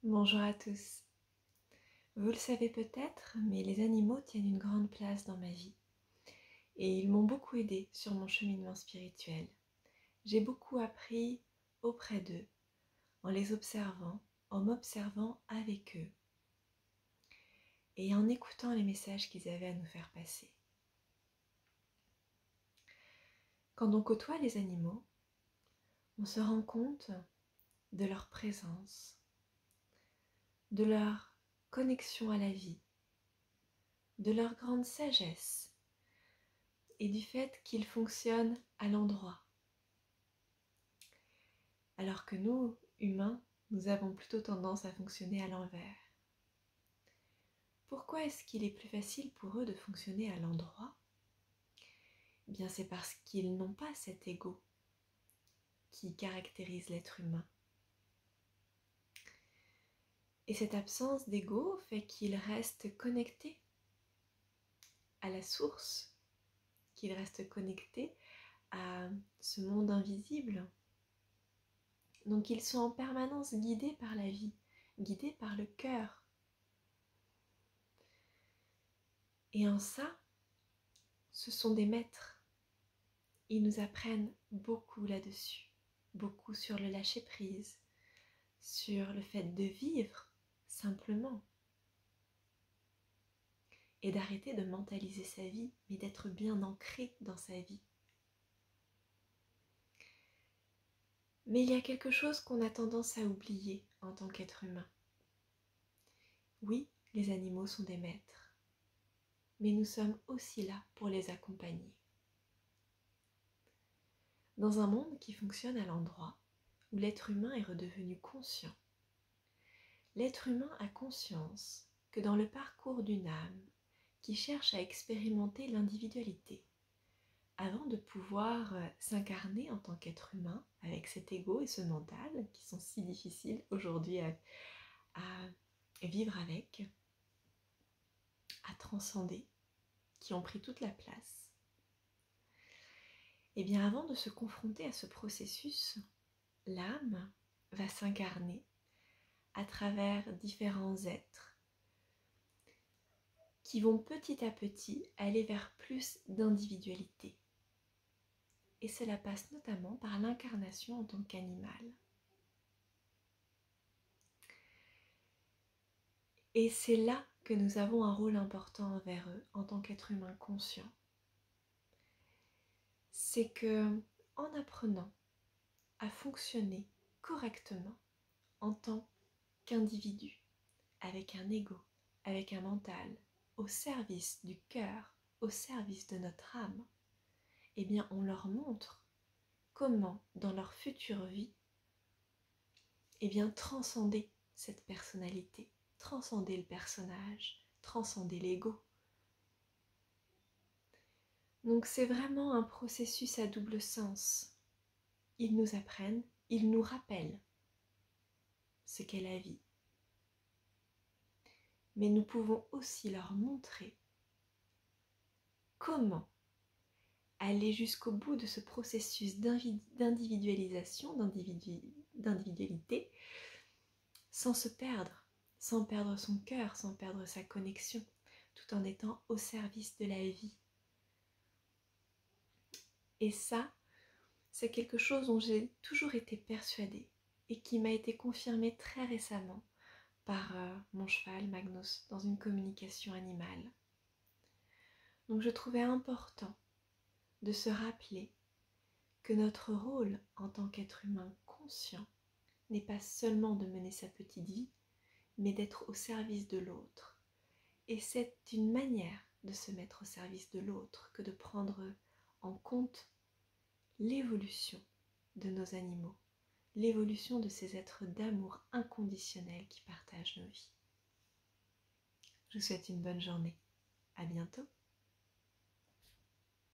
Bonjour à tous. Vous le savez peut-être, mais les animaux tiennent une grande place dans ma vie. Et ils m'ont beaucoup aidée sur mon cheminement spirituel. J'ai beaucoup appris auprès d'eux, en les observant, en m'observant avec eux, et en écoutant les messages qu'ils avaient à nous faire passer. Quand on côtoie les animaux, on se rend compte de leur présence, de leur connexion à la vie, de leur grande sagesse et du fait qu'ils fonctionnent à l'endroit. Alors que nous, humains, nous avons plutôt tendance à fonctionner à l'envers. Pourquoi est-ce qu'il est plus facile pour eux de fonctionner à l'endroit ? Eh bien, c'est parce qu'ils n'ont pas cet ego qui caractérise l'être humain. Et cette absence d'ego fait qu'ils restent connectés à la source, qu'ils restent connectés à ce monde invisible. Donc ils sont en permanence guidés par la vie, guidés par le cœur. Et en ça, ce sont des maîtres. Ils nous apprennent beaucoup là-dessus, beaucoup sur le lâcher-prise, sur le fait de vivre simplement et d'arrêter de mentaliser sa vie, mais d'être bien ancré dans sa vie. Mais il y a quelque chose qu'on a tendance à oublier en tant qu'être humain. Oui, les animaux sont des maîtres, mais nous sommes aussi là pour les accompagner. Dans un monde qui fonctionne à l'endroit, où l'être humain est redevenu conscient, l'être humain a conscience que dans le parcours d'une âme qui cherche à expérimenter l'individualité, avant de pouvoir s'incarner en tant qu'être humain avec cet ego et ce mental qui sont si difficiles aujourd'hui à vivre avec, à transcender, qui ont pris toute la place, et bien avant de se confronter à ce processus, l'âme va s'incarner à travers différents êtres qui vont petit à petit aller vers plus d'individualité. Et cela passe notamment par l'incarnation en tant qu'animal. Et c'est là que nous avons un rôle important envers eux en tant qu'être humain conscient. C'est que, en apprenant à fonctionner correctement en tant qu'individu, avec un ego, avec un mental, au service du cœur, au service de notre âme, eh bien on leur montre comment, dans leur future vie, eh bien transcender cette personnalité, transcender le personnage, transcender l'ego. Donc c'est vraiment un processus à double sens. Ils nous apprennent, ils nous rappellent ce qu'est la vie. Mais nous pouvons aussi leur montrer comment aller jusqu'au bout de ce processus d'individualisation, d'individualité, sans se perdre, sans perdre son cœur, sans perdre sa connexion, tout en étant au service de la vie. Et ça, c'est quelque chose dont j'ai toujours été persuadée et qui m'a été confirmé très récemment par mon cheval Magnus dans une communication animale. Donc je trouvais important de se rappeler que notre rôle en tant qu'être humain conscient n'est pas seulement de mener sa petite vie, mais d'être au service de l'autre. Et c'est une manière de se mettre au service de l'autre que de prendre en compte l'évolution de nos animaux, l'évolution de ces êtres d'amour inconditionnel qui partagent nos vies. Je vous souhaite une bonne journée. À bientôt.